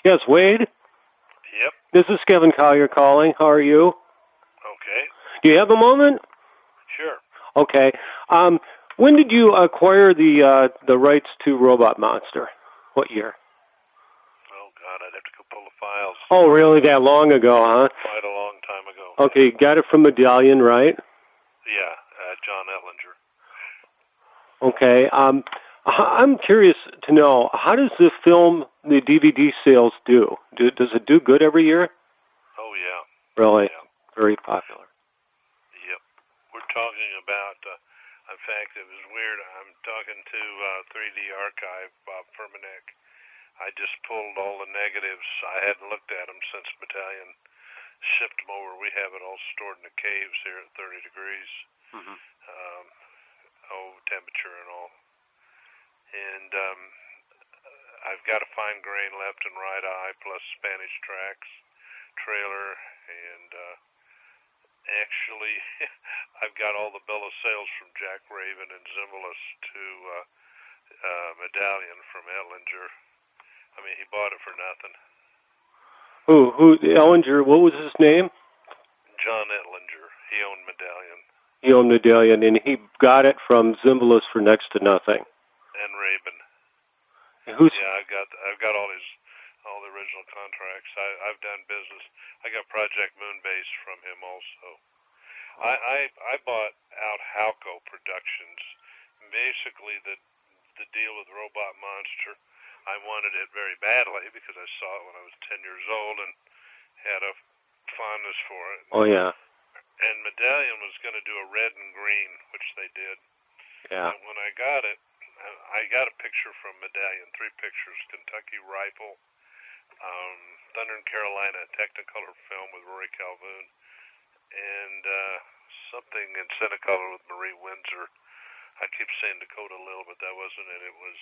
Yes, Wade. Yep. This is Kevin Collier calling. How are you? Okay. Do you have a moment? Sure. Okay. When did you acquire the rights to Robot Monster? What year? Oh, God, I'd have to go pull the files. Oh, really? That long ago, huh? Quite a long time ago. Okay, got it from Medallion, right? Yeah, John Etlinger. Okay. I'm curious to know, how does the film, the DVD sales do? Does it do good every year? Oh, yeah. Really? Yeah. Very popular. Yep. We're talking about, in fact, it was weird. I'm talking to 3D Archive, Bob Furmanek. I just pulled all the negatives. I hadn't looked at them since Battalion shipped them over. We have it all stored in the caves here at 30 degrees. Mm-hmm. Temperature and all. And I've got a fine grain left and right eye plus Spanish tracks, trailer, and actually I've got all the bill of sales from Jack Raven and Zimbalist to Medallion from Etlinger. I mean, he bought it for nothing. Who, Ellinger, what was his name? John Etlinger. He owned Medallion. He owned Medallion, and he got it from Zimbalist for next to nothing. And Raven. Who's? Yeah, I've got all the original contracts. I've done business. I got Project Moonbase from him also. Oh. I bought out Halco Productions. Basically, the deal with Robot Monster, I wanted it very badly because I saw it when I was 10 years old and had a fondness for it. Oh, yeah. And Medallion was going to do a red and green, which they did. Yeah. And when I got a picture from Medallion, 3 pictures, Kentucky Rifle, Thunder in Carolina, Technicolor film with Rory Calhoun, and something in Cinecolor with Marie Windsor. I keep saying Dakota Lil, but that wasn't it. It was,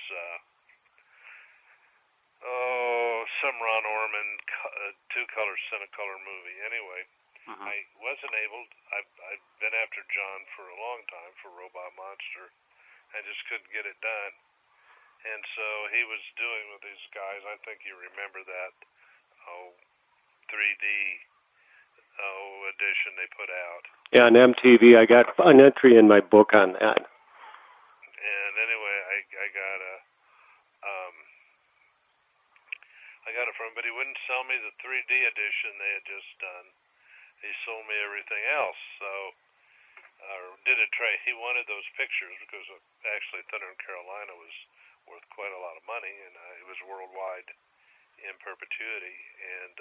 some Ron Orman 2-color Cinecolor movie. Anyway, I wasn't able, I've been after John for a long time for Robot Monster. I just couldn't get it done. And so he was doing with these guys, I think you remember that, 3D edition they put out. Yeah, on MTV. I got an entry in my book on that. And anyway, I got it from him, but he wouldn't sell me the 3D edition they had just done. He sold me everything else, so did a trade. He wanted those pictures because actually Thunder in Carolina was worth quite a lot of money, and it was worldwide in perpetuity. And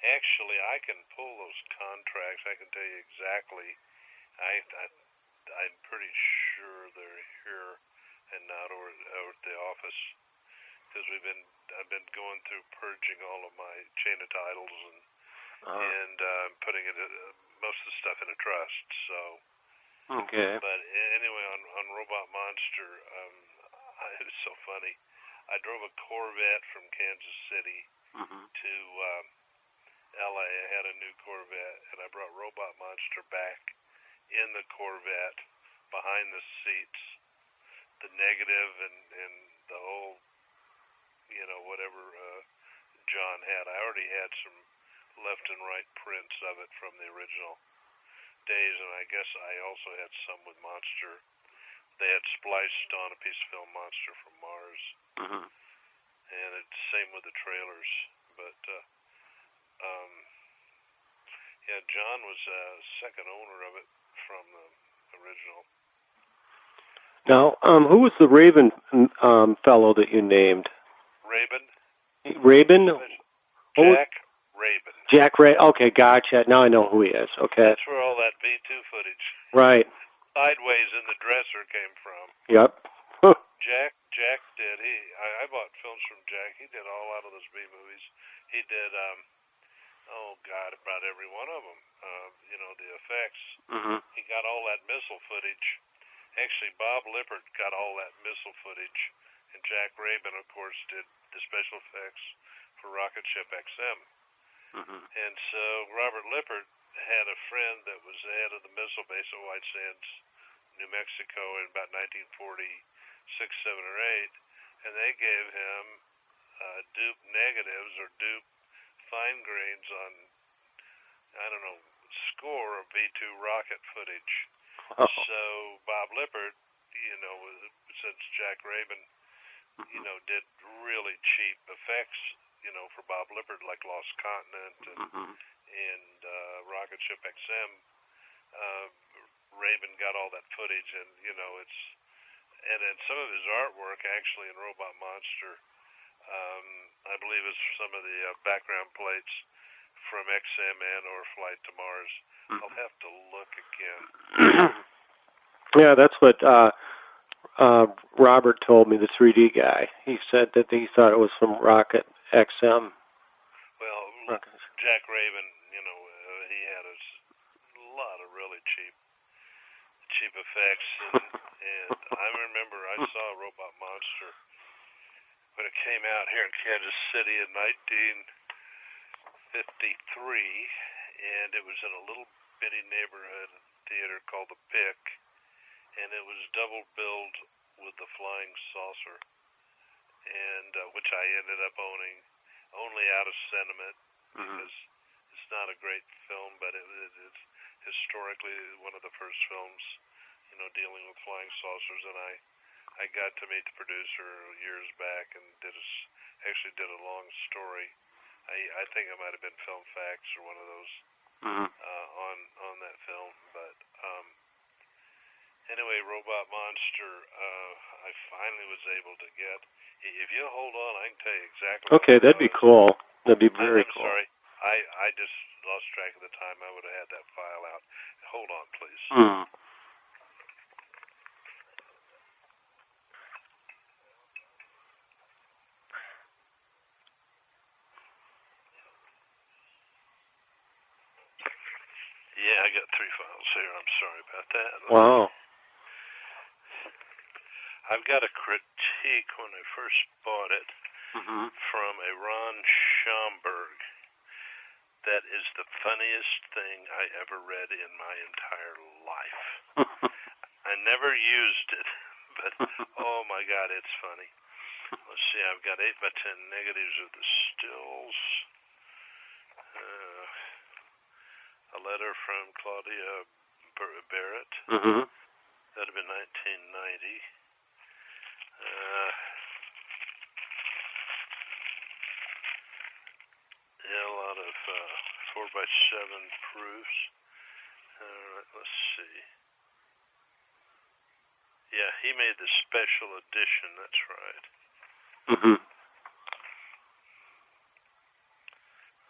actually, I can pull those contracts. I can tell you exactly. I'm pretty sure they're here and not over at the office because I've been going through purging all of my chain of titles and putting it most of the stuff in a trust. So okay. But anyway, on Robot Monster, it was so funny. I drove a Corvette from Kansas City to L.A. I had a new Corvette, and I brought Robot Monster back in the Corvette behind the seats, the negative and the whole, whatever John had. I already had some left and right prints of it from the original days, and I guess I also had some with Monster. They had spliced on a piece of film Monster from Mars, and it's same with the trailers. But yeah, John was second owner of it from the original. Now, who was the Raven fellow that you named? Raven? Jack Raven. Jack Ray. Okay, gotcha. Now I know who he is. Okay. That's where all that V2 footage. Right. Sideways in the dresser came from. Yep. Jack did. I bought films from Jack. He did all out of those B movies. He did. About every one of them. The effects. He got all that missile footage. Actually, Bob Lippert got all that missile footage, and Jack Raven, of course, did the special effects for Rocket Ship XM. And so Robert Lippert had a friend that was the head of the missile base at White Sands, New Mexico, in about 1946, 7, or 8, and they gave him dupe negatives or dupe fine grains on, I don't know, score of V2 rocket footage. Oh. So Bob Lippert, since Jack Rabin, did really cheap effects, for Bob Lippert, like Lost Continent and Rocket Ship XM. Rabin got all that footage, and and then some of his artwork actually in Robot Monster, I believe is some of the background plates from XM and or Flight to Mars. I'll have to look again. Yeah, that's what Robert told me, the 3D guy. He said that he thought it was from Rocket XM. Well, Jack Rabin, he had a lot of really cheap effects, and I remember I saw Robot Monster when it came out here in Kansas City in 1953, and it was in a little bitty neighborhood theater called the Pick, and it was double billed with the Flying Saucer, and which I ended up owning only out of sentiment, because it's not a great film, but it's historically one of the first films, dealing with flying saucers, and I got to meet the producer years back and actually did a long story. I think it might have been Film Facts or one of those on that film, but anyway, Robot Monster, I finally was able to get. If you hold on, I can tell you exactly. Okay, that'd be cool. That'd be very cool. I'm sorry, I just lost track of the time. I would have had that file out. Hold on, please. Yeah, I got 3 files here. I'm sorry about that. Wow. I've got a critique when I first bought it from a Ron Schomburg. That is the funniest thing I ever read in my entire life. I never used it, but oh my God, it's funny. Let's see, I've got 8x10 negatives of the stills. A letter from Claudia Barrett. That had been 1990. Yeah, a lot of 4x7 proofs. Let's see. Yeah, he made the special edition, that's right. Let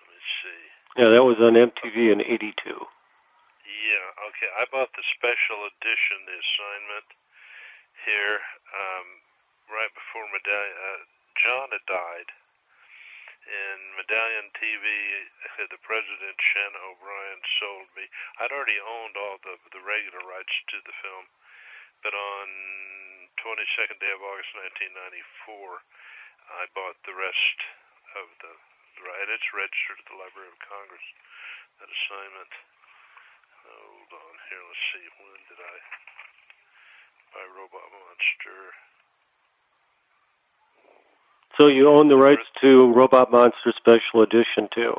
me see. Yeah, that was on MTV in '82. Yeah, okay. I bought the special edition, the assignment here, right before John had died. And Medallion TV, the president, Shen O'Brien, sold me. I'd already owned all the regular rights to the film, but on 22nd day of August 1994, I bought the rest of the right. It's registered at the Library of Congress, that assignment. Hold on here. Let's see. When did I buy Robot Monster? So you own the rights to Robot Monster Special Edition, too?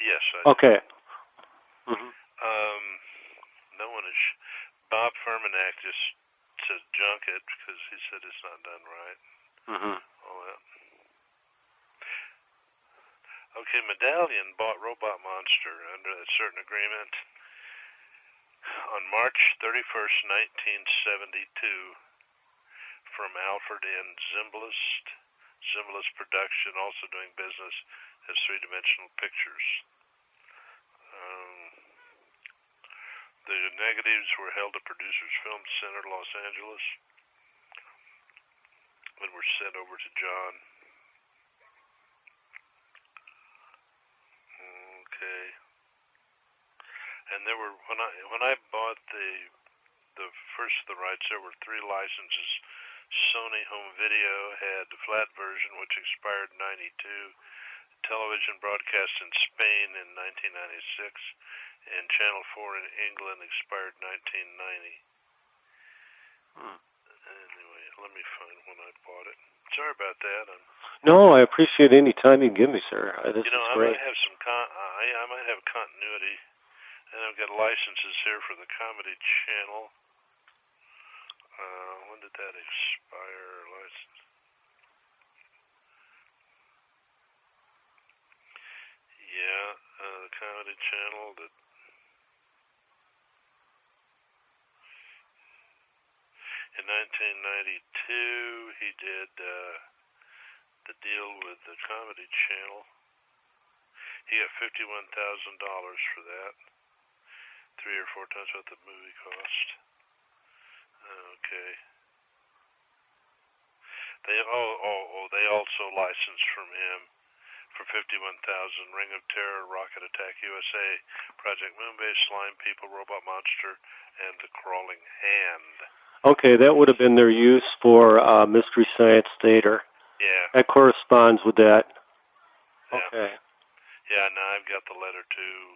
Yes, I do. Okay. No one is... Bob Fermanack just says junk it because he said it's not done right. All that. Okay, Medallion bought Robot Monster under a certain agreement on March 31st, 1972 from Alfred N. Zimbalist Production, also doing business as Three-Dimensional Pictures. The negatives were held at Producers Film Center, Los Angeles, and were sent over to John. Okay. And there were when I bought the first of the rights, there were 3 licenses. Sony Home Video had the flat version, which expired in '92. Television broadcast in Spain in 1996, and Channel 4 in England expired 1990. Anyway, let me find when I bought it. Sorry about that. No, I appreciate any time you can give me, sir. This is great. Might have some I might have continuity, and I've got licenses here for the Comedy Channel. When did that expire? License. Yeah, the Comedy Channel. In 1992, he did the deal with the Comedy Channel. He got $51,000 for that. 3 or 4 times what the movie cost. Okay. They also licensed from him for $51,000 Ring of Terror, Rocket Attack USA, Project Moonbase, Slime People, Robot Monster, and The Crawling Hand. Okay, that would have been their use for Mystery Science Theater. Yeah. That corresponds with that. Yeah. Okay. Yeah, now I've got the letter too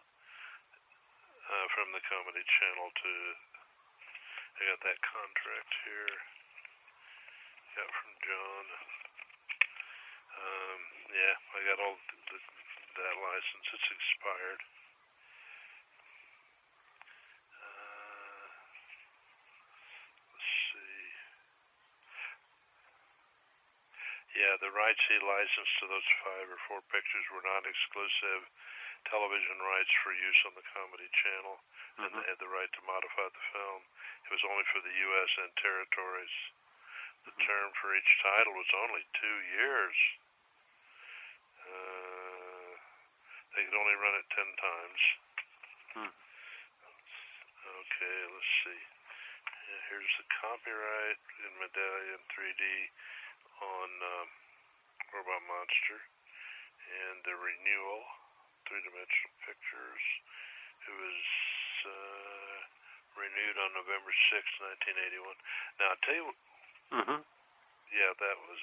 from the Comedy Channel to. I got that contract here. Got from John. Yeah, I got all that license. It's expired. Let's see. Yeah, the rights he licensed to those 5 or 4 pictures were non-exclusive television rights for use on the Comedy Channel, and they had the right to modify the film. It was only for the U.S. and territories. The term for each title was only 2 years. They could only run it 10 times. Okay, let's see. Yeah, here's the copyright in Medallion 3D on Robot Monster, and the renewal, 3-dimensional pictures. It was renewed on November 6, 1981. Now, I'll tell you what. Yeah, that was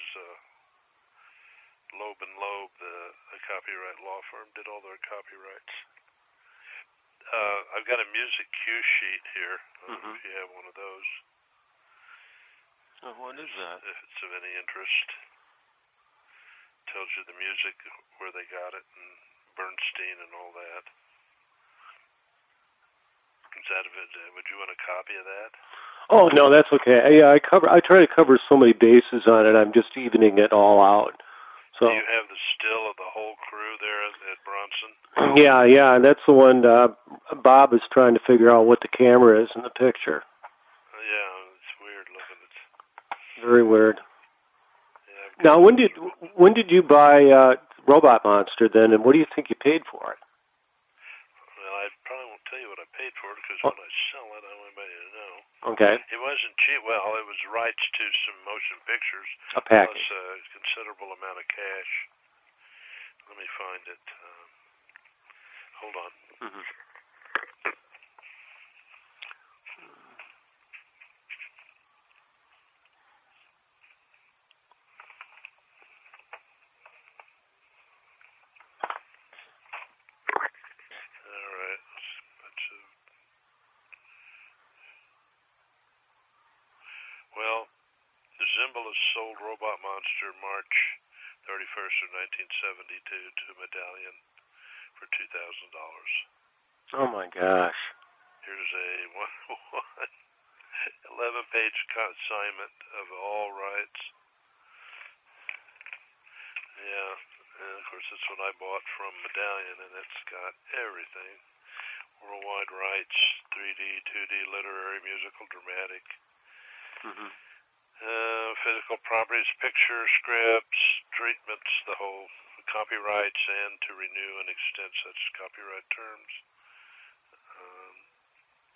Loeb and Loeb, the copyright law firm, did all their copyrights. I've got a music cue sheet here. I don't know if you have one of those. What is that? If it's of any interest. Tells you the music, where they got it, and Bernstein and all that. Is that of it? Would you want a copy of that? Oh no, that's okay. I try to cover so many bases on it. I'm just evening it all out. So. Do you have the still of the whole crew there at Bronson? Yeah, that's the one. Bob is trying to figure out what the camera is in the picture. Yeah, it's weird looking. It's very weird. Yeah, now, when did you buy Robot Monster then, and what do you think you paid for it? Well, I probably won't tell you what I paid for it because when I sell it, I want everybody to know. Okay. It wasn't cheap. Well, it was rights to some motion pictures. A package. Plus a considerable amount of cash. Let me find it. Hold on. All right. Well, the Zimbalist sold Robot Monster March 31st of 1972 to Medallion for $2,000. Oh my gosh. Here's a 11-page consignment of all rights. Yeah, and of course that's what I bought from Medallion, and it's got everything. Worldwide rights, 3D, 2D, literary, musical, dramatic. Physical properties, picture, scripts, treatments, the whole copyrights, and to renew and extend such copyright terms.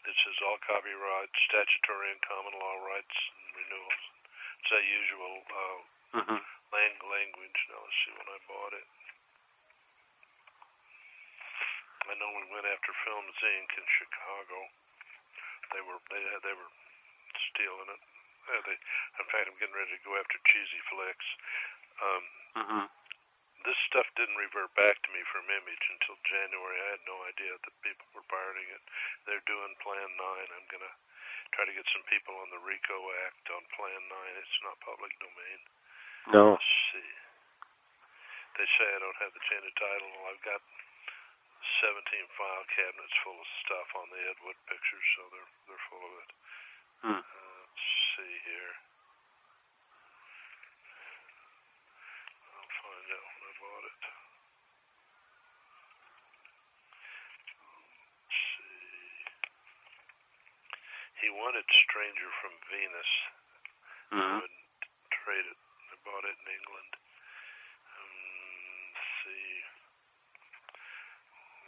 It says all copyright, statutory and common law rights and renewals. It's that usual language. Now let's see when I bought it. I know we went after Films Inc. in Chicago. They were stealing it. In fact, I'm getting ready to go after Cheesy Flicks. This stuff didn't revert back to me from Image until January. I had no idea that people were pirating it. They're doing Plan 9. I'm going to try to get some people on the RICO Act on Plan 9. It's not public domain. No. Let's see. They say I don't have the chain of title. Well, I've got 17 file cabinets full of stuff on the Ed Wood pictures, so they're full of it. Let's see here. I'll find out when I bought it. Let's see. He wanted Stranger from Venus. I wouldn't trade it. I bought it in England. Let's see.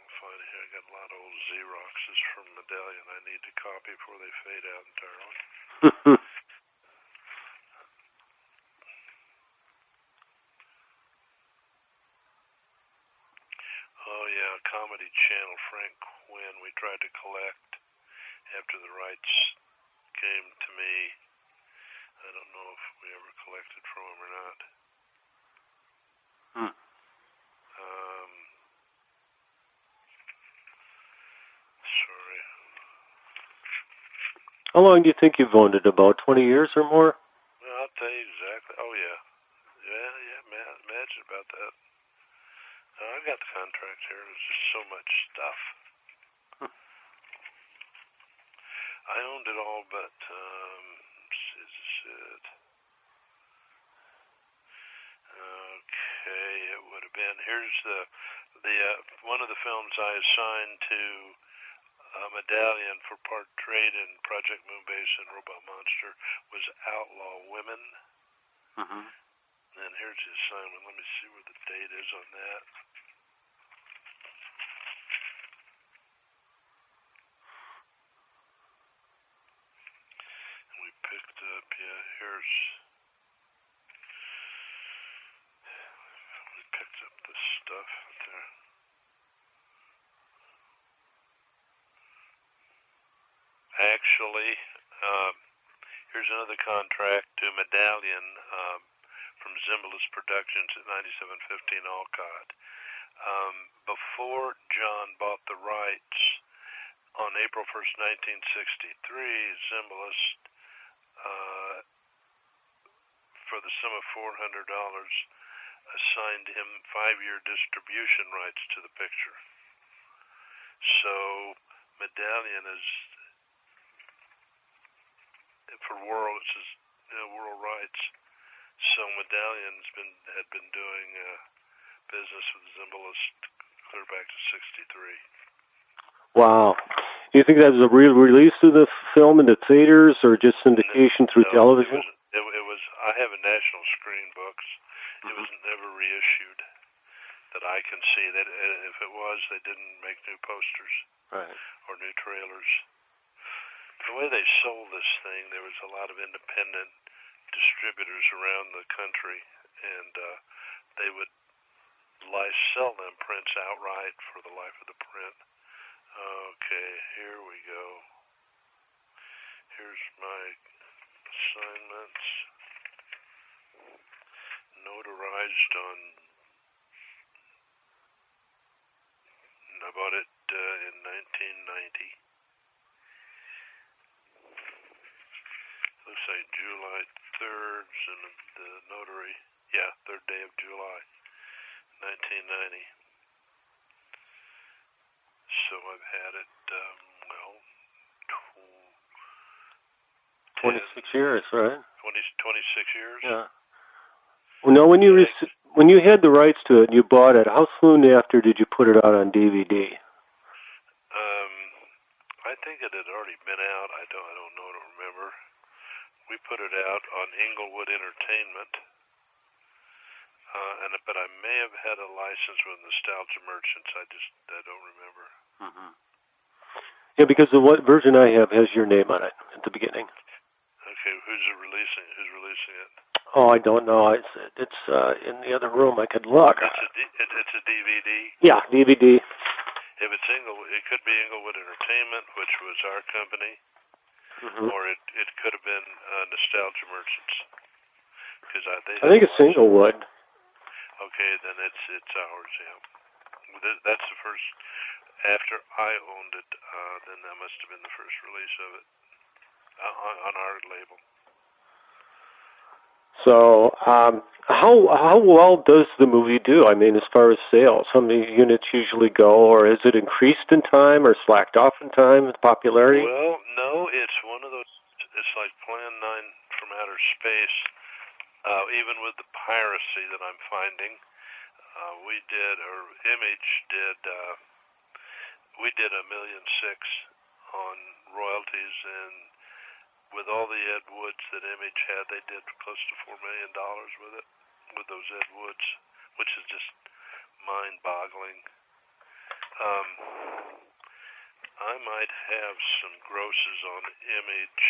I'll find it here. I got a lot of old Xeroxes from Medallion I need to copy before they fade out entirely. Oh yeah, Comedy Channel, Frank Quinn. We tried to collect after the rights came to me. I don't know if we ever collected from him or not. Sorry. How long do you think you've owned it? About 20 years or more? Well, I'll tell you exactly. Oh yeah. Imagine about that. I've got the contract here. There's just so much stuff. I owned it all, but is this it? Okay, it would have been. Here's the one of the films I assigned to Medallion for part trade in Project Moonbase and Robot Monster was Outlaw Women. And here's the assignment. Let me see where the date is on that. And we picked up, we picked up this stuff there. Actually, here's another contract to Medallion from Zimbalist Productions at 9715 Alcott. Before John bought the rights, on April 1st, 1963, Zimbalist, for the sum of $400, assigned him 5-year distribution rights to the picture. So Medallion is, for world, it says world rights. So Medallion had been doing business with Zimbalist clear back to '63. Wow. Do you think that was a real release of the film in the theaters or just syndication through television? It was. I have a National Screen Books. It was never reissued that I can see. That if it was, they didn't make new posters or new trailers. The way they sold this thing, there was a lot of independent distributors around the country, and they would sell them prints outright for the life of the print. Okay, here we go. Here's my assignments. Notarized on. I bought it in 1990. Looks like July 3rd, and the notary. Yeah, 3rd day of July, 1990. So I've had it, 26 years, right? 26 years. Yeah. Well, no, when you had the rights to it and you bought it, how soon after did you put it out on DVD? I think it had already been out. I don't know. I don't remember. We put it out on Inglewood Entertainment, but I may have had a license with Nostalgia Merchants. I don't remember. Yeah, because the version I have has your name on it at the beginning. Okay, who's releasing it? Oh, I don't know. It's in the other room. I could look. It's a DVD. Yeah, DVD. If it's Inglewood, it could be Inglewood Entertainment, which was our company, or it could have been Nostalgia Merchants. Because I think it's Inglewood. Okay, then it's ours. Yeah, that's the first. After I owned it, then that must have been the first release of it on our label. So, how well does the movie do? I mean, as far as sales, how many units usually go, or is it increased in time or slacked off in time with popularity? Well, no, it's one of those. It's like Plan 9 from outer space. Even with the piracy that I'm finding, Image did. We did $1.6 million on royalties, and with all the Ed Woods that Image had, they did close to $4 million with it, with those Ed Woods, which is just mind-boggling. I might have some grosses on Image,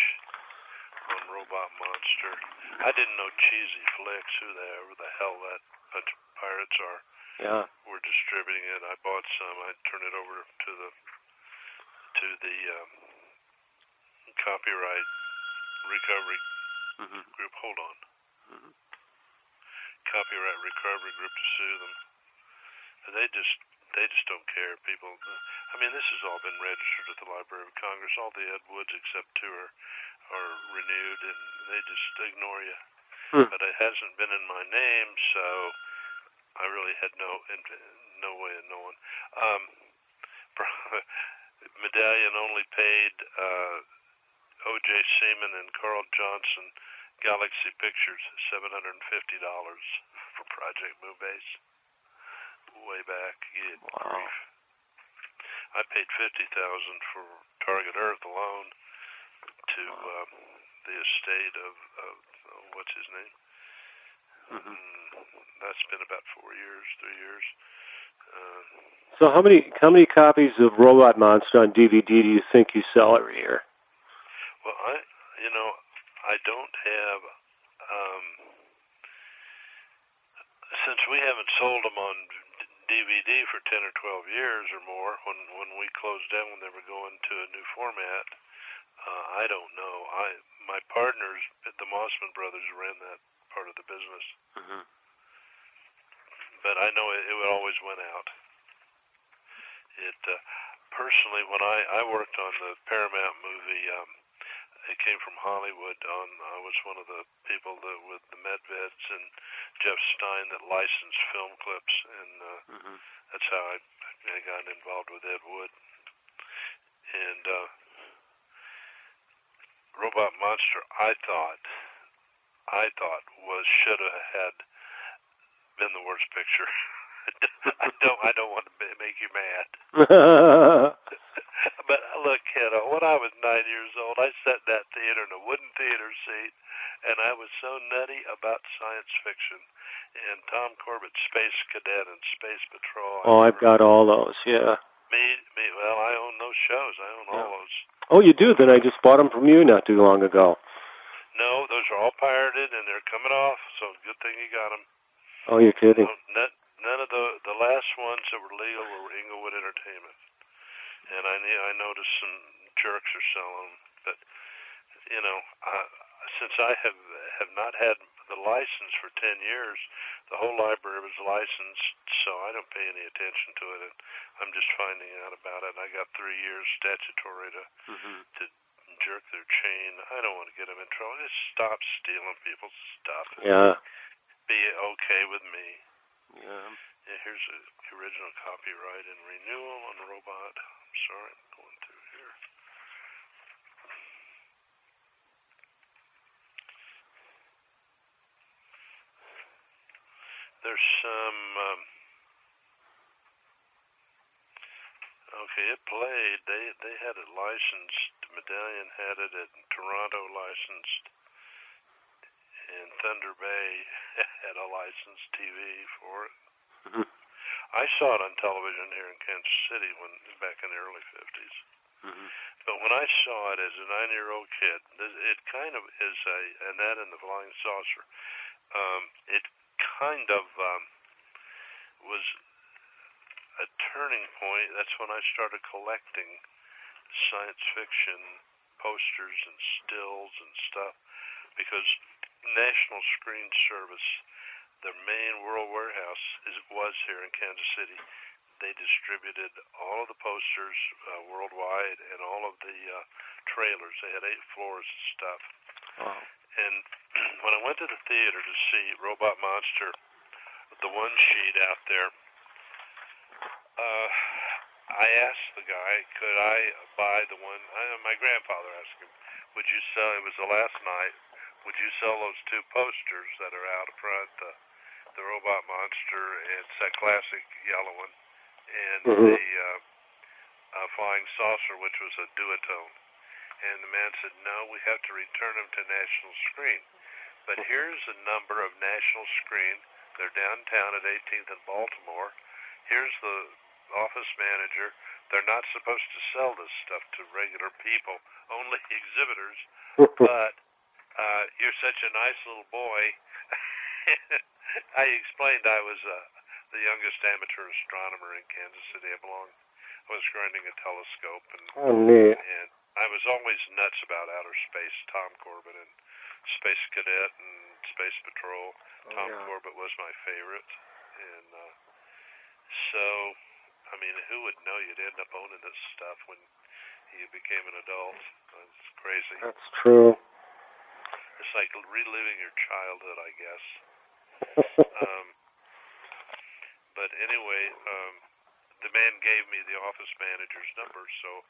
on Robot Monster. I didn't know Cheesy Flicks, whoever the hell that bunch of pirates are. Yeah. Were distributing it. I bought some. I turned it over to the copyright recovery group. Hold on. Copyright recovery group to sue them. And they just don't care. People. I mean, this has all been registered at the Library of Congress. All the Ed Woods except 2 are renewed, and they just ignore you. But it hasn't been in my name, so I really had no way of knowing. Medallion only paid O.J. Seaman and Carl Johnson, Galaxy Pictures, $750 for Project Moonbase. Way back. Wow. I paid $50,000 for Target Earth alone to the estate of what's his name? That's been about 3 years. So how many copies of Robot Monster on DVD do you think you sell every year? Well, I don't have, since we haven't sold them on DVD for 10 or 12 years or more, when we closed down, when they were going to a new format, I don't know. My partners, the Mossman brothers, ran that part of the business. But I know it always went out. Personally, when I worked on the Paramount movie, it came from Hollywood. I was one of the people with the Medveds and Jeff Stein that licensed film clips, and that's how I got involved with Ed Wood. And Robot Monster, I thought should have had been the worst picture. I don't want to make you mad. But look, kiddo, when I was 9 years old, I sat in that theater in a wooden theater seat, and I was so nutty about science fiction. And Tom Corbett's Space Cadet and Space Patrol. Oh, I've got all those, yeah. Well, I own those shows. I own all those. Oh, you do? Then I just bought them from you not too long ago. No, those are all pirated, and they're coming off, so good thing you got them. Oh, you're kidding. None of the last ones that were legal were Inglewood Entertainment. And I noticed some jerks are selling them. But, since I have not had the license for 10 years, the whole library was licensed, so I don't pay any attention to it. And I'm just finding out about it. I got 3 years statutory to jerk their chain. I don't want to get them in trouble. Just stop stealing people's stuff. Yeah. Be okay with me. Yeah. Here's the original copyright and renewal on Robot. I'm sorry, I'm going through here. There's some. Okay, it played. They had it licensed. Medallion had it at Toronto licensed, and Thunder Bay had a licensed TV for it. I saw it on television here in Kansas City back in the early 50s. But when I saw it as a 9-year-old kid, it kind of is and that and the Flying Saucer, it kind of was a turning point. That's when I started collecting science fiction posters and stills and stuff, because National Screen Service, their main world warehouse was here in Kansas City. They distributed all of the posters worldwide and all of the trailers. They had 8 floors of stuff. Wow. And when I went to the theater to see Robot Monster, the one sheet out there, I asked the guy, could I buy the one, my grandfather asked him, would you sell, it was the last night, would you sell those two posters that are out front, the Robot Monster, and it's that classic yellow one, and the Flying Saucer, which was a duotone. And the man said, no, we have to return them to National Screen. But here's a number of National Screen. They're downtown at 18th and Baltimore. Here's the office manager. They're not supposed to sell this stuff to regular people, only exhibitors. But you're such a nice little boy. I explained I was the youngest amateur astronomer in Kansas City. I was grinding a telescope, and I was always nuts about outer space. Tom Corbett and Space Cadet and Space Patrol. Tom Corbett was my favorite, and so, I mean, who would know you'd end up owning this stuff when you became an adult? It's crazy. That's true. It's like reliving your childhood, I guess. But anyway, the man gave me the office manager's number, so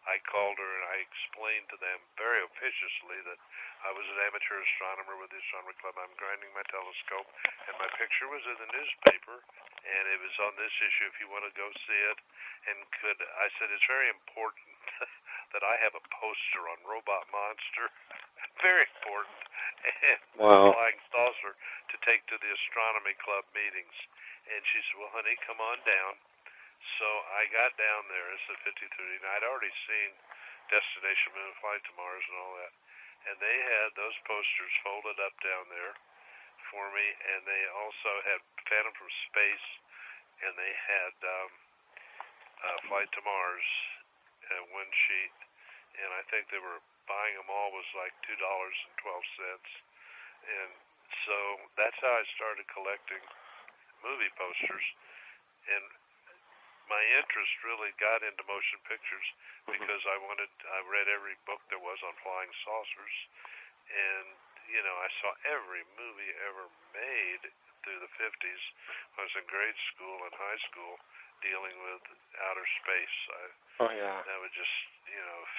I called her and I explained to them very officiously that I was an amateur astronomer with the Astronomy Club. I'm grinding my telescope, and my picture was in the newspaper, and it was on this issue if you want to go see it. And I said, it's very important that I have a poster on Robot Monster, very important, and Flying Saucer to take to the Astronomy Club meetings. And she said, well, honey, come on down. So I got down there. It's at 5030, and I'd already seen Destination Moon, Flight to Mars, and all that. And they had those posters folded up down there for me, and they also had Phantom from Space, and they had Flight to Mars, one sheet, and I think they were buying them all was like $2.12. And so that's how I started collecting movie posters. And my interest really got into motion pictures because I read every book there was on flying saucers, and I saw every movie ever made through the 50s. I was in grade school and high school dealing with outer space. I was just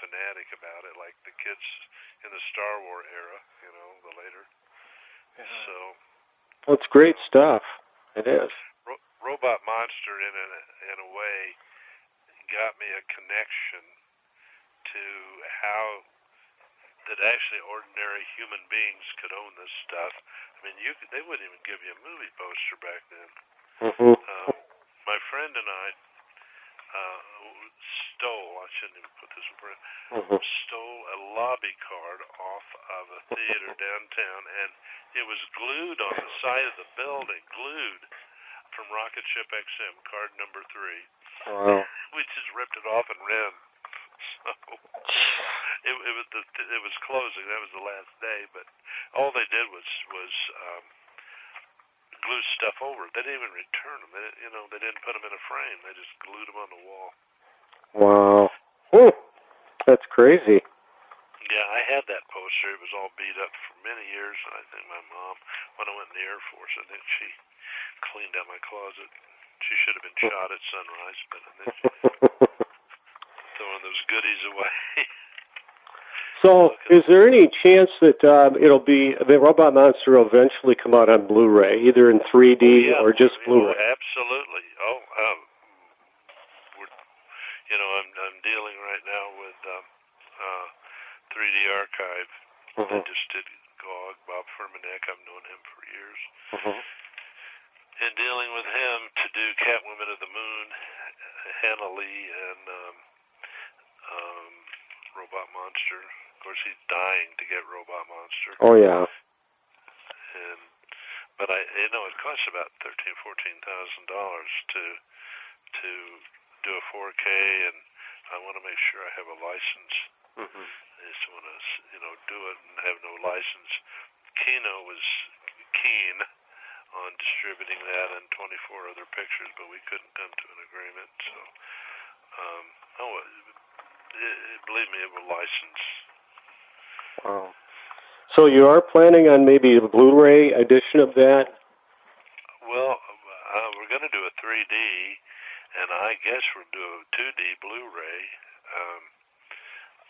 fanatic about it, like the kids in the Star Wars era, the later. So, well, it's great stuff. It is. Robot Monster, in a way, got me a connection to how that actually ordinary human beings could own this stuff. I mean, they wouldn't even give you a movie poster back then. My friend and I I shouldn't even put this in print, stole a lobby card off of a theater downtown, and it was glued on the side of the building, from Rocket Ship XM, card number 3. Wow. We just ripped it off and ran. So it was closing. That was the last day, but all they did was glue stuff over. They didn't even return them. They didn't put them in a frame. They just glued them on the wall. Wow. Whew. That's crazy. Yeah, I had that poster. It was all beat up for many years. I think my mom, when I went in the Air Force, I think she cleaned out my closet. She should have been shot at sunrise, but I think she throwing those goodies away. So, is there any chance that the Robot Monster will eventually come out on Blu-ray, either in 3D or just Blu-ray? Absolutely. I'm dealing right now with 3D Archive. I just did GOG, Bob Furmanek. I've known him for years. And dealing with him to do Catwoman of the Moon, Hannah Lee, and Robot Monster. Of course, he's dying to get Robot Monster. Oh, yeah. But it costs about $13,000-14,000 to do a 4K, and I want to make sure I have a license. I just want to, do it and have no license. Kino was keen on distributing that and 24 other pictures, but we couldn't come to an agreement. So, believe me, it will license. Wow. So you are planning on maybe a Blu-ray edition of that? Well, we're going to do a 3D, and I guess we'll do a 2D Blu-ray.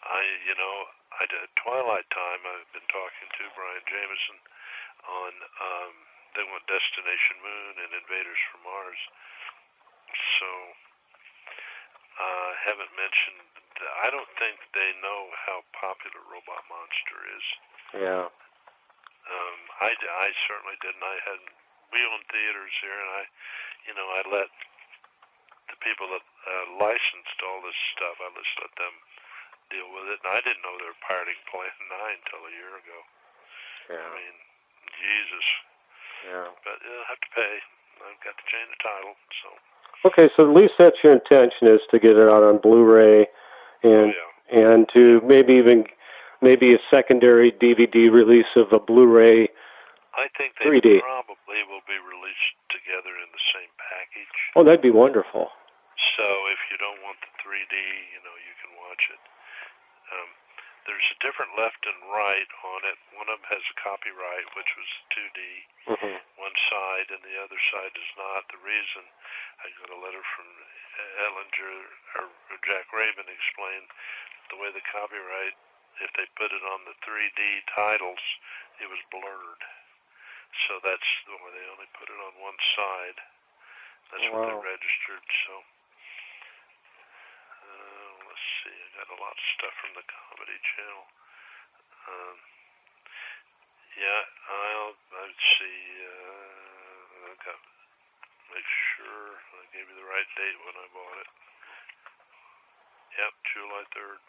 I did Twilight Time. I've been talking to Brian Jameson on, they went Destination Moon and Invaders from Mars. So, haven't mentioned, I don't think they know how popular Robot Monster is. Yeah. I certainly didn't. We own theaters here, and I let the people that licensed all this stuff, I just let them deal with it. And I didn't know they were pirating Plan 9 until a year ago. Yeah. I mean, Jesus. Yeah. But you'll have to pay. I've got to change the title, so. Okay, so at least that's your intention, is to get it out on Blu-ray and to maybe a secondary DVD release of a Blu-ray. I think they 3D. probably will be released together in the same package. Oh, that'd be wonderful. So if you don't want the 3D, you can watch it. There's a different left and right on it. One of them has a copyright, which was 2D, one side, and the other side does not. The reason, I got a letter from Ellinger, or Jack Rabin explained the way the copyright, if they put it on the 3D titles, it was blurred. So that's why they only put it on one side. That's what they registered, so. Let's see, I got a lot of stuff from the Comedy Channel. I'll see, I've got to make sure I gave you the right date when I bought it. Yep, July 3rd.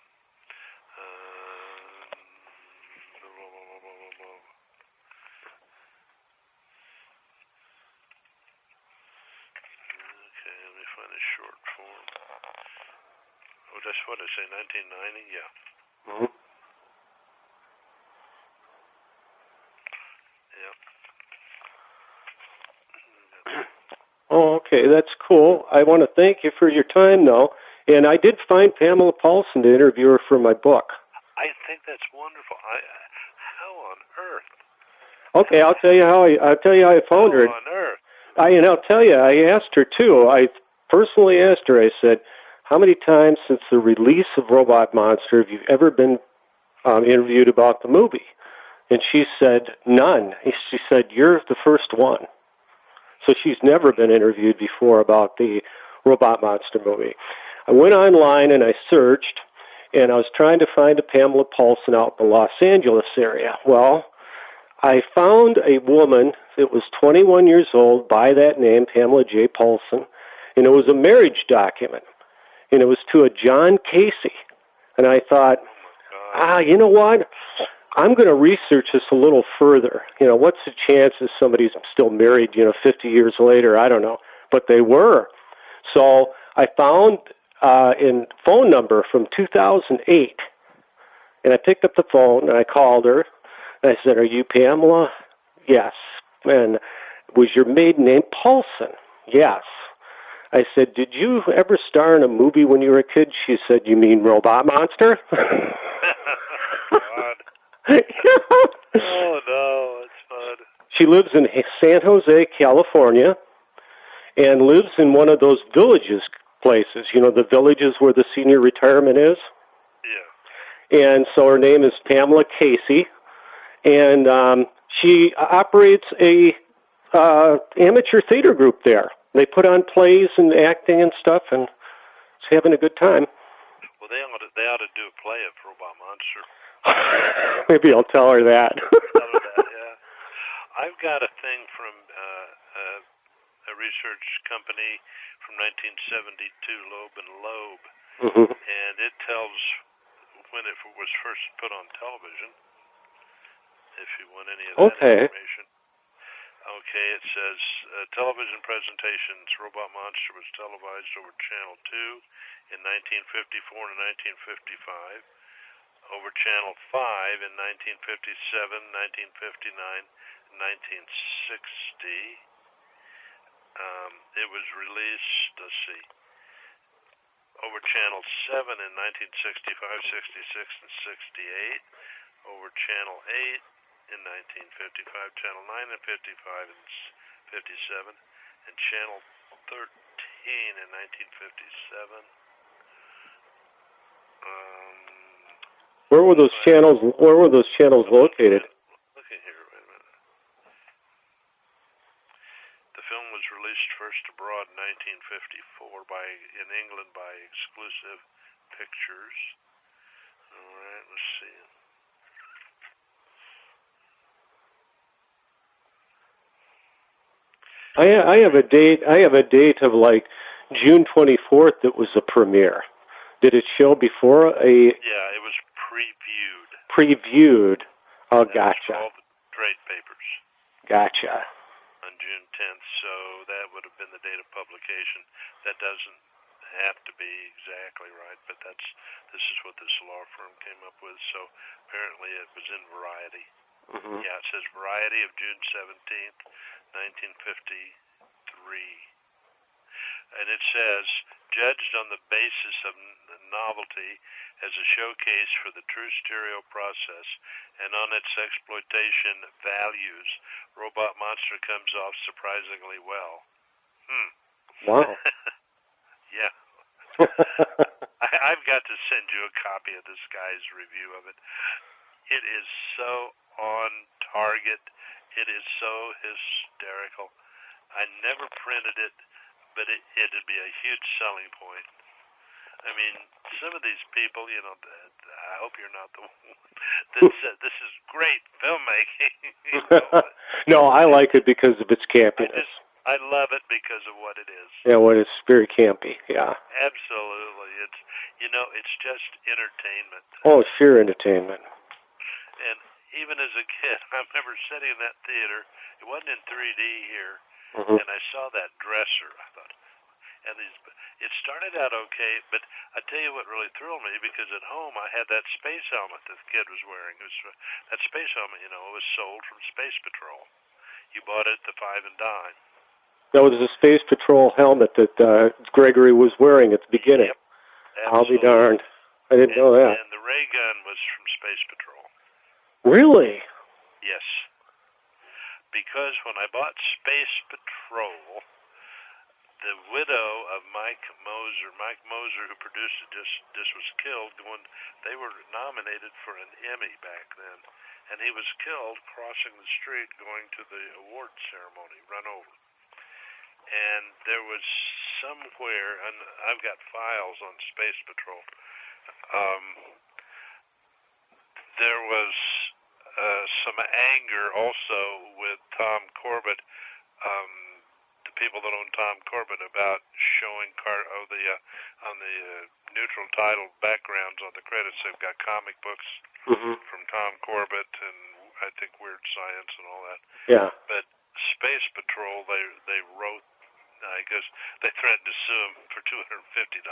Okay, let me find a short form. Oh, that's what I say, 1990? Yeah. Mm-hmm. Yeah. Oh, okay, that's cool. I want to thank you for your time, though. And I did find Pamela Paulson to interview her for my book. I think that's wonderful. How on earth? Okay, I'll tell you how I found her. How on earth? I'll tell you, I asked her, too. I personally asked her, I said, how many times since the release of Robot Monster have you ever been interviewed about the movie? And she said, none. She said, you're the first one. So she's never been interviewed before about the Robot Monster movie. I went online and I searched, and I was trying to find a Pamela Paulson out in the Los Angeles area. Well, I found a woman that was 21 years old by that name, Pamela J. Paulson, and it was a marriage document, and it was to a John Casey. And I thought, you know what? I'm going to research this a little further. What's the chances somebody's still married, 50 years later? I don't know. But they were. So I found a phone number from 2008, and I picked up the phone, and I called her, and I said, are you Pamela? Yes. And was your maiden name Paulson? Yes. I said, did you ever star in a movie when you were a kid? She said, you mean Robot Monster? God. Oh, no, it's fun. She lives in San Jose, California, and lives in one of those villages places, the villages where the senior retirement is. Yeah. And so her name is Pamela Casey, and she operates a amateur theater group there. They put on plays and acting and stuff, and she's having a good time. Well, they ought to do a play of Robot Monster. Maybe I'll tell her that. Tell her that, yeah. I've got a thing from a research company from 1972, Loeb and Loeb, and it tells when it was first put on television, if you want any of that information. Okay, it says, television presentations, Robot Monster was televised over Channel 2 in 1954 to 1955, over Channel 5 in 1957, 1959, 1960. It was released, let's see, over Channel 7 in 1965, 66, and 68, over Channel 8 in 1955, Channel 9 in 55 and 57, and Channel 13 in 1957. Where were those channels? Where were those channels located? Look at here, wait a minute. The film was released first abroad in 1954 in England by Exclusive Pictures. All right, let's see. I have a date. I have a date of like June 24th. That was a premiere. Did it show before a? Yeah, it was previewed. Previewed. Oh, gotcha. All the trade papers. Gotcha. On June 10th, so that would have been the date of publication. That doesn't have to be exactly right, but this is what this law firm came up with. So apparently it was in Variety. Mm-hmm. Yeah, it says Variety of June 17th, 1953. And it says, judged on the basis of novelty as a showcase for the true stereo process and on its exploitation values, Robot Monster comes off surprisingly well. Wow. Yeah. I've got to send you a copy of this guy's review of it. It is so on target. It is so hysterical. I never printed it, but it'd be a huge selling point. I mean, some of these people, you know, I hope you're not the one that said this is great filmmaking. You know? No, I like it because of its campiness. I love it because of what it is. Yeah, what it's very campy. Yeah. Absolutely, it's just entertainment. Oh, sheer entertainment. And even as a kid, I remember sitting in that theater. It wasn't in 3D here, mm-hmm. and I saw that dresser. I thought, it started out okay, but I tell you what really thrilled me, because at home I had that space helmet that the kid was wearing. That space helmet, it was sold from Space Patrol. You bought it at the 5 and dime. That was the Space Patrol helmet that Gregory was wearing at the beginning. Yep, I'll be darned. I didn't know that. And the ray gun was from Space Patrol. Really? Yes. Because when I bought Space Patrol, the widow of Mike Moser, who produced it, just was killed when they were nominated for an Emmy back then. And he was killed crossing the street going to the award ceremony, run over. And there was somewhere, and I've got files on Space Patrol, there was some anger also with Tom Corbett, the people that own Tom Corbett, about showing on the neutral title backgrounds on the credits. They've got comic books mm-hmm. from Tom Corbett and I think Weird Science and all that. Yeah. But Space Patrol, they wrote, I guess they threatened to sue him for $250.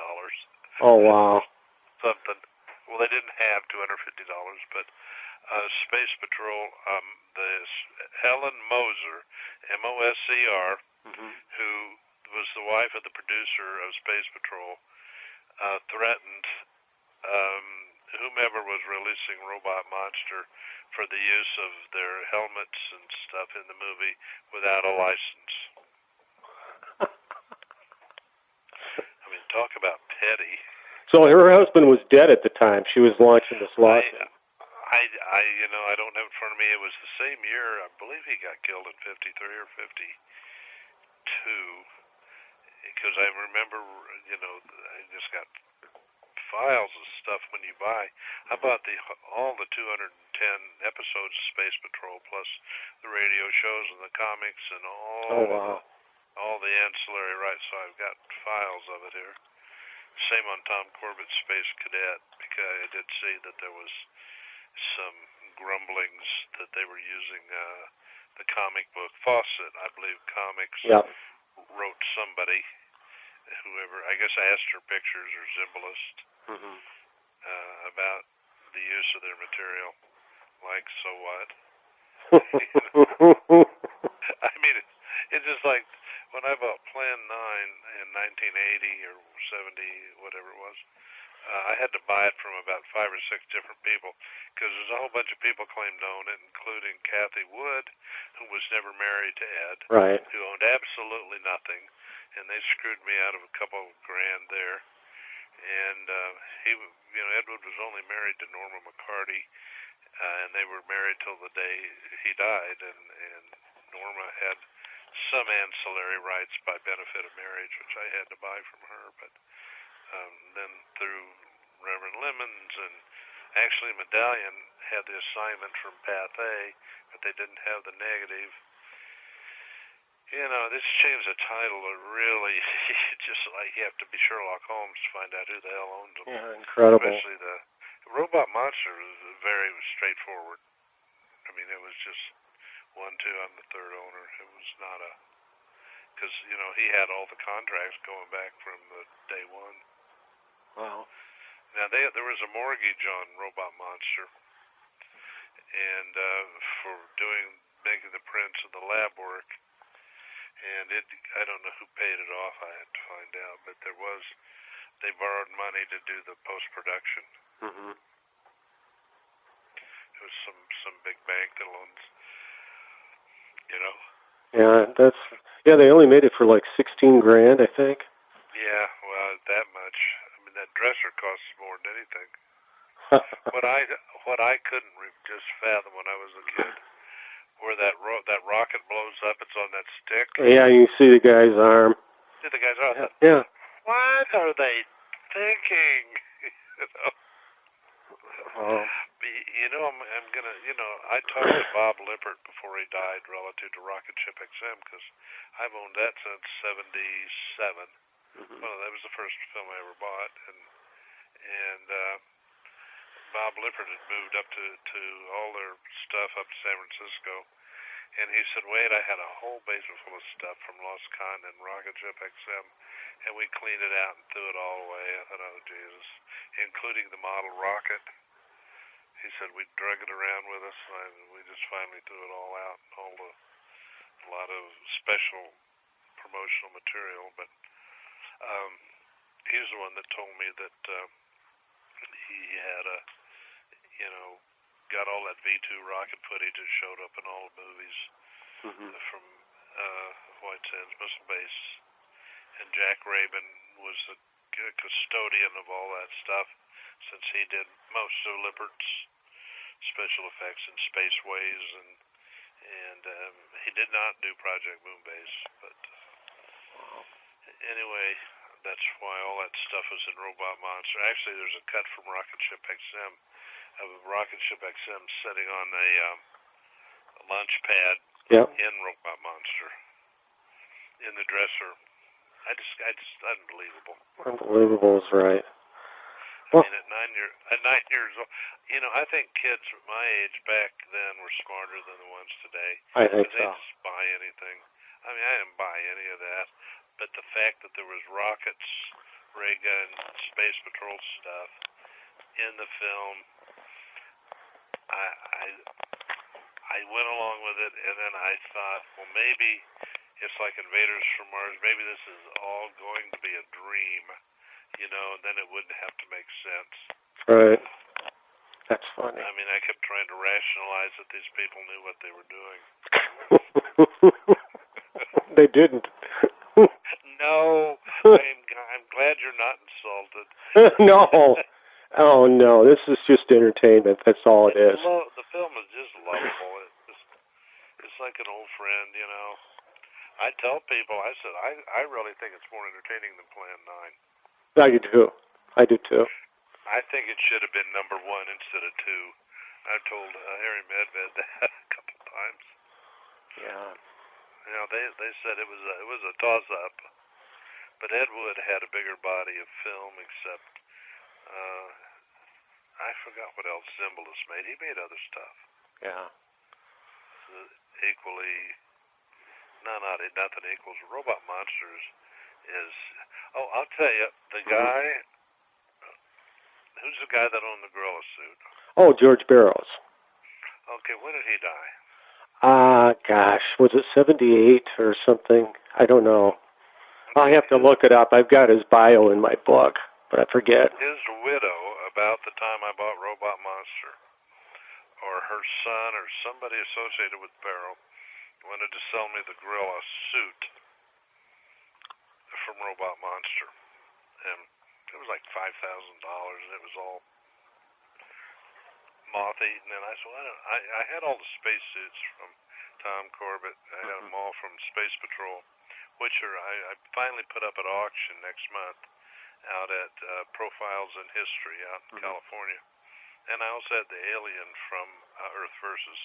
Oh, wow. Something. Well, they didn't have $250, but Space Patrol, Helen Moser, Moser, mm-hmm. who was the wife of the producer of Space Patrol, threatened whomever was releasing Robot Monster for the use of their helmets and stuff in the movie without a license. I mean, talk about petty. So her husband was dead at the time she was launching this lawsuit. I don't have in front of me. It was the same year. I believe he got killed in 53 or 52. Because I remember, I just got files of stuff when you buy. I bought all the 210 episodes of Space Patrol, plus the radio shows and the comics and all the ancillary rights. So I've got files of it here. Same on Tom Corbett's Space Cadet, because I did see that there was some grumblings that they were using the comic book Fawcett, I believe, comics. Yep. Wrote somebody, whoever, I guess Astor Pictures or Zimbalist, mm-hmm. about the use of their material. Like, so what? I mean, it's just like when I bought Plan 9 in 1980 or 70, whatever it was, I had to buy it from about 5 or 6 different people because there's a whole bunch of people claimed to own it, including Kathy Wood, who was never married to Ed, right, who owned absolutely nothing, and they screwed me out of a couple of grand there. And Edward was only married to Norma McCarty, and they were married till the day he died, and Norma had some ancillary rights by benefit of marriage, which I had to buy from her, but then through Reverend Lemons, and actually Medallion had the assignment from Pathé, but they didn't have the negative. This change of title are really just like you have to be Sherlock Holmes to find out who the hell owns them. yeah, incredible. Especially the Robot Monster was very straightforward. I mean, it was just 1, 2, I'm the third owner. It was not because he had all the contracts going back from the day one. Wow. Now there was a mortgage on Robot Monster, and for making the prints of the lab work, and I don't know who paid it off. I had to find out, but they borrowed money to do the post production. Mm-hmm. It was some big bank that loans, Yeah, they only made it for like $16,000, I think. Yeah, well, that much. I mean, that dresser costs more than anything. What I couldn't just fathom when I was a kid, where that rocket blows up, it's on that stick. Yeah, you see the guy's arm. See the guy's arm. Yeah. What are they thinking? I'm gonna. I talked to Bob Lippert before he died relative to Rocket Ship XM because I've owned that since '77. Mm-hmm. Well, that was the first film I ever bought, and Bob Lippert had moved up to all their stuff up to San Francisco, and he said, "Wade, I had a whole basement full of stuff from Lost Continent and Rocket Ship XM, and we cleaned it out and threw it all away." I thought, "Oh Jesus," including the model rocket. He said we drug it around with us, and we just finally threw it all out, a lot of special promotional material. But he's the one that told me that he had got all that V2 rocket footage that showed up in all the movies from White Sands Missile Base, and Jack Rabin was the custodian of all that stuff since he did most of Lippert's special effects in Spaceways, and he did not do Project Moonbase, but anyway, that's why all that stuff is in Robot Monster. Actually, there's a cut from Rocket Ship XM of Rocket Ship XM sitting on a launch pad in Robot Monster in the dresser. I just unbelievable. Unbelievable is right. I mean, at 9 years old, I think kids my age back then were smarter than the ones today. I think so. They just buy anything. I mean, I didn't buy any of that, but the fact that there was rockets, ray gun, space patrol stuff in the film, I went along with it, and then I thought, well, maybe it's like Invaders from Mars. Maybe this is all going to be a dream. Then it wouldn't have to make sense. Right. That's funny. I mean, I kept trying to rationalize that these people knew what they were doing. They didn't. No, I'm glad you're not insulted. No. Oh, no. This is just entertainment. That's all it is. The film is just lovable. It's like an old friend, I tell people, I said, I really think it's more entertaining than Plan 9. I do too. I think it should have been number 1 instead of 2. I've told Harry Medved that a couple times. Yeah. They said it was a toss-up, but Ed Wood had a bigger body of film, except I forgot what else Zimbalist made. He made other stuff. Yeah. Equally, nothing equals Robot Monsters. I'll tell you, the guy, who's the guy that owned the gorilla suit? Oh, George Barrows. Okay, when did he die? Gosh, was it 78 or something? I don't know. I have to look it up. I've got his bio in my book. but I forget. His widow, about the time I bought Robot Monster, or her son or somebody associated with Barrow, wanted to sell me the gorilla suit from Robot Monster. And it was like $5,000, and it was all moth-eaten. And I said, well, I had all the space suits from Tom Corbett. I had them all from Space Patrol, which I finally put up at auction next month out at Profiles in History out in California. And I also had the alien from Earth versus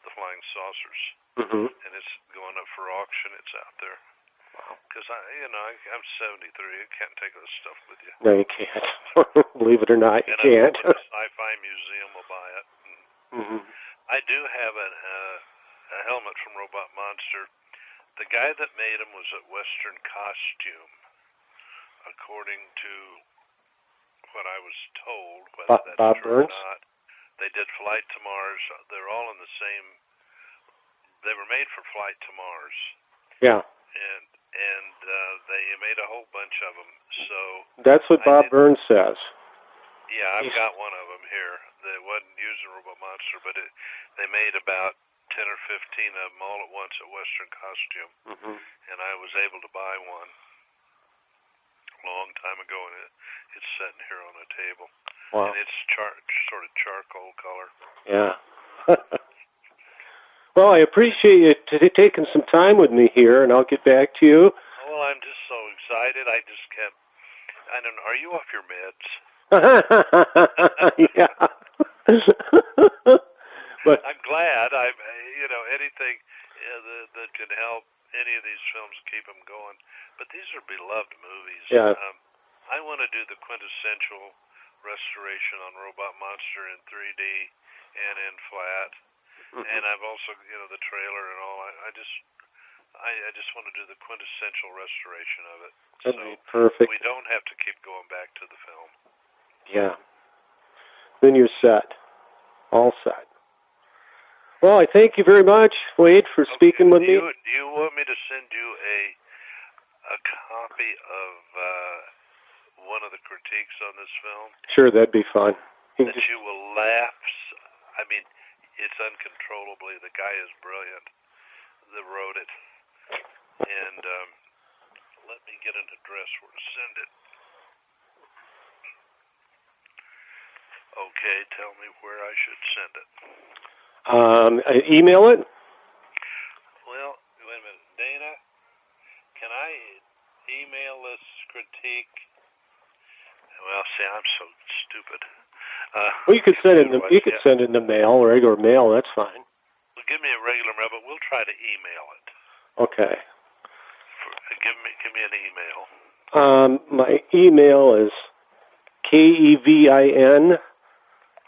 the Flying Saucers. And it's going up for auction. It's out there. Because I'm 73. You can't take this stuff with you. No, you can't. Believe it or not, you can't. The Sci-Fi Museum will buy it. I do have a helmet from Robot Monster. The guy that made him was at Western Costume, according to what I was told. Whether that's Bob true Burns? or not. They did Flight to Mars. They're all in the same. They were made for Flight to Mars. Yeah. And they made a whole bunch of them. So that's what Bob Burns says. Yeah, I've got one of them here. That wasn't using Robot Monster, but they made about 10 or 15 of them all at once at Western Costume, and I was able to buy one a long time ago, and it's sitting here on a table. Wow. And it's sort of charcoal color. Yeah. Well, I appreciate you taking some time with me here, and I'll get back to you. Well, I'm just so excited. I just kept. I don't know. Are you off your meds? Yeah. But I'm glad. Anything that can help any of these films keep them going. But these are beloved movies. Yeah. I want to do the quintessential restoration on Robot Monster in 3D and in flat. And I've also, the trailer and all. I just want to do the quintessential restoration of it. That'd be perfect. We don't have to keep going back to the film. Yeah. Then you're set. All set. Well, I thank you very much, Wade, for speaking with me. Do you want me to send you a copy of one of the critiques on this film? Sure, that'd be fun. That you will laugh. I mean, it's uncontrollably. The guy is brilliant that wrote it. And let me get an address where to send it. Okay, tell me where I should send it. Email it? Well, wait a minute. Dana, can I email this critique? Well, see, I'm so stupid. Well, you could send it. You could send it in the mail, regular mail. That's fine. Well, give me a regular mail, but we'll try to email it. Okay. Give me an email. My email is KEVIN.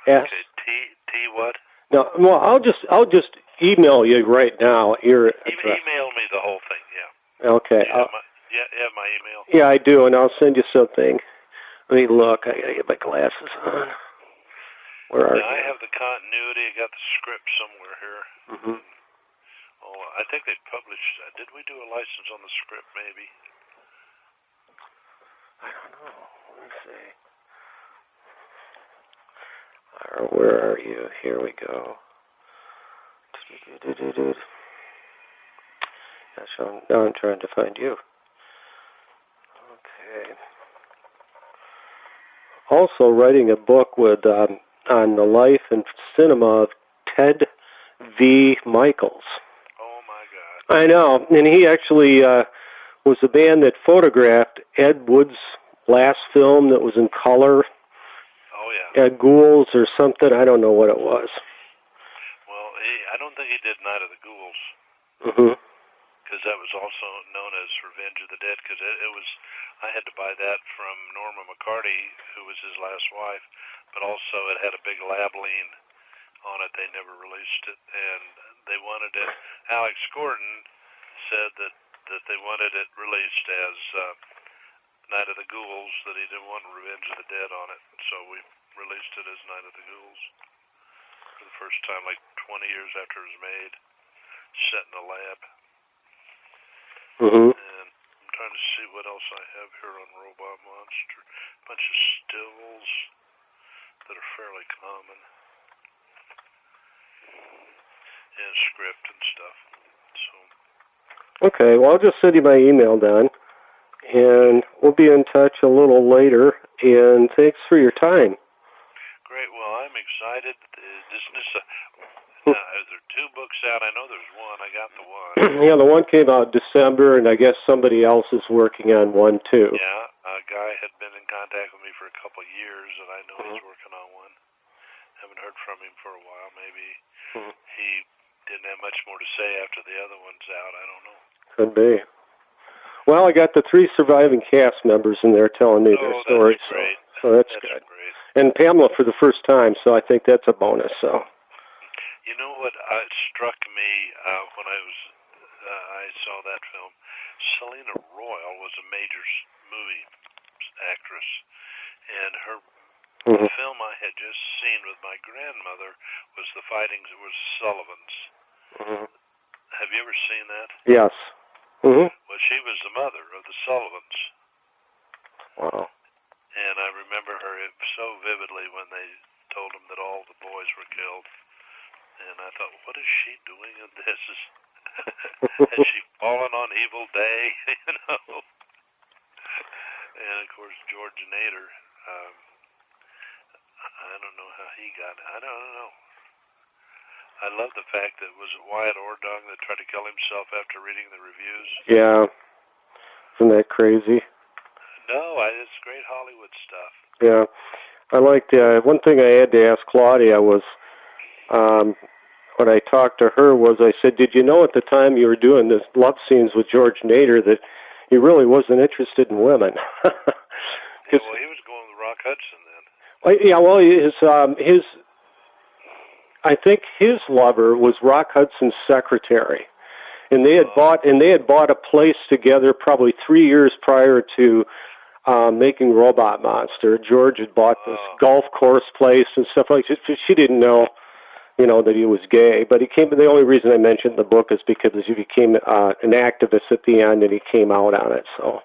Okay, T what? No, well, I'll just email you right now. Your address. Email me the whole thing. Yeah. Okay. You have my email. Yeah, I do, and I'll send you something. Let me look. I gotta get my glasses on. Where are you? I have the continuity. I got the script somewhere here. Oh, I think they published. Did we do a license on the script? Maybe. I don't know. Let me see. Where are you? Here we go. Now I'm trying to find you. Okay. Also writing a book with on the life and cinema of Ted V. Michaels. Oh my God! I know, and he actually was the band that photographed Ed Wood's last film that was in color. Oh yeah. Ed Gould's or something. I don't know what it was. Well, I don't think he did Night of the Ghouls. Because that was also known as Revenge of the Dead. Because it was, I had to buy that from Norma McCarty, who was his last wife. But also it had a big lab lean on it. They never released it, and they wanted it. Alex Gordon said that they wanted it released as Night of the Ghouls, that he didn't want Revenge of the Dead on it. So we released it as Night of the Ghouls for the first time, like 20 years after it was made, set in a lab. And I'm trying to see what else I have here on Robot Monster. A bunch of stills that are fairly common. And script and stuff. So. Okay, well, I'll just send you my email, Don. And we'll be in touch a little later. And thanks for your time. Great. Well, I'm excited. Now, are there 2 books out? I know there's one. I got the one. Yeah, the one came out in December, and I guess somebody else is working on one, too. Yeah, a guy had been in contact with me for a couple of years, and I know he's working on one. Haven't heard from him for a while. Maybe he didn't have much more to say after the other one's out. I don't know. Could be. Well, I got the 3 surviving cast members in there telling me their stories. Great. So that's good. Great. And Pamela for the first time, so I think that's a bonus. So. You know what struck me when I saw that film? Selena Royal was a major movie actress, and her film I had just seen with my grandmother was The Fightings. It was Sullivans. Have you ever seen that? Yes. Well, she was the mother of the Sullivans. Wow. And I remember her so vividly when they told them that all the boys were killed. And I thought, what is she doing in this? Has she fallen on evil day? You know? And, of course, George Nader, I don't know how he got it. I don't know. I love the fact that, was it Wyatt Ordung that tried to kill himself after reading the reviews? Yeah. Isn't that crazy? No, it's great Hollywood stuff. Yeah. I liked, one thing I had to ask Claudia was, when I talked to her was, I said, did you know at the time you were doing this love scenes with George Nader that he really wasn't interested in women? Yeah, well, he was going with Rock Hudson then. Well, yeah, well, his I think his lover was Rock Hudson's secretary, and they had bought a place together probably 3 years prior to making Robot Monster. George had bought this golf course place and stuff like that. She didn't know, that he was gay, but he came. The only reason I mentioned the book is because he became an activist at the end, and he came out on it. So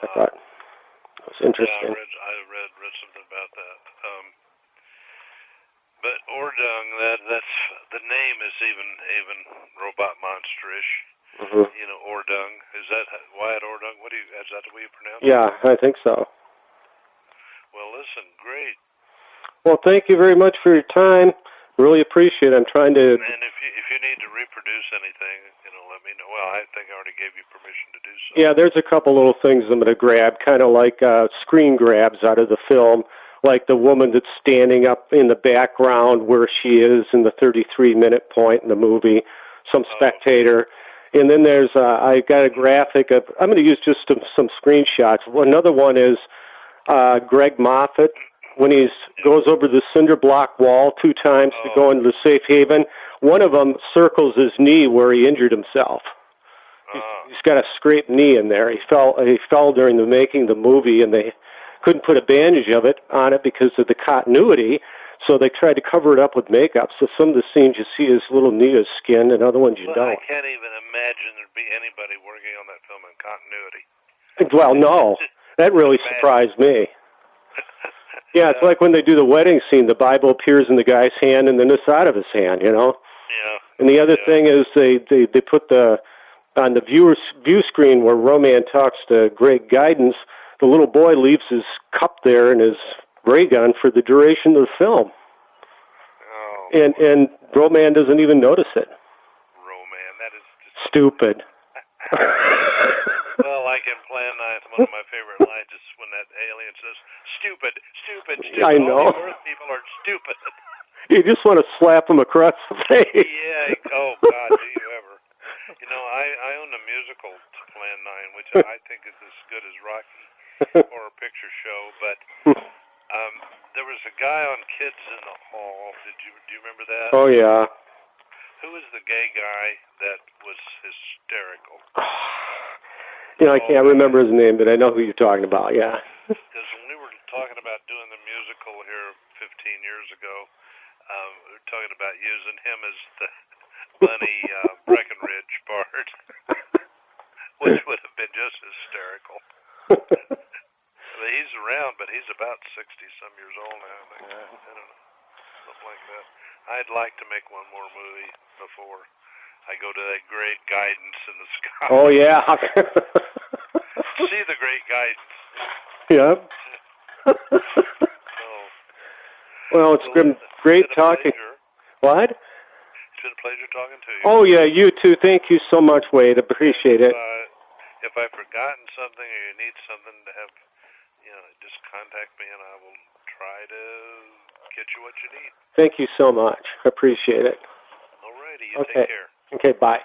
I thought it was interesting. Yeah, I read something about that. But Ordung, that's the name is even Robot Monster-ish. Ordung, is that Wyatt Ordung? Is that the way you pronounce it? Yeah, I think so. Well, listen, great. Well, thank you very much for your time. Really appreciate it. I'm trying to. And if you need to reproduce anything, let me know. Well, I think I already gave you permission to do so. Yeah, there's a couple little things I'm going to grab, kind of like screen grabs out of the film, like the woman that's standing up in the background where she is in the 33-minute point in the movie, some spectator. And then there's, I got a graphic of, I'm going to use just some screenshots. Another one is Greg Moffat, when he goes over the cinder block wall 2 times to go into the safe haven. One of them circles his knee where he injured himself. He's got a scraped knee in there. He fell during the making of the movie, and they couldn't put a bandage on it because of the continuity, so they tried to cover it up with makeup. So some of the scenes you see his little knee is skinned, and other ones you don't. I can't even imagine there'd be anybody working on that film in continuity. Well, no. That really surprised me. Yeah, it's like when they do the wedding scene, the Bible appears in the guy's hand and then it's out of his hand, Yeah. And the other thing is they put on the view screen where Roman talks to Greg Guidance, the little boy leaves his cup there and his ray gun for the duration of the film. Oh. And Roman doesn't even notice it. Roman, that is just stupid. Well, like in Plan 9, one of my favorite lines is when that alien says, stupid. I know. All the Earth people are stupid. You just want to slap him across the face. Yeah, oh, God, do you ever. I own a musical to Plan 9, which I think is as good as Rocky Horror Picture Show, but there was a guy on Kids in the Hall. Do you remember that? Oh, yeah. Who was the gay guy that was hysterical? I can't remember his name, but I know who you're talking about, yeah. Because when we were talking about doing the musical here 15 years ago, we were talking about using him as the Bunny Breckenridge part. which would have been just hysterical. He's around, but he's about 60-some years old now. I think. I don't know, something like that. I'd like to make one more movie before I go to that great guidance in the sky. Oh, yeah. See the great guidance. Yeah. Well, it's been great talking. What? It's been a pleasure talking to you. Oh, yeah, you too. Thank you so much, Wade. Appreciate it. If I've forgotten something or you need something to have, just contact me and I will try to get you what you need. Thank you so much. Appreciate it. All righty. You take care. Okay, bye.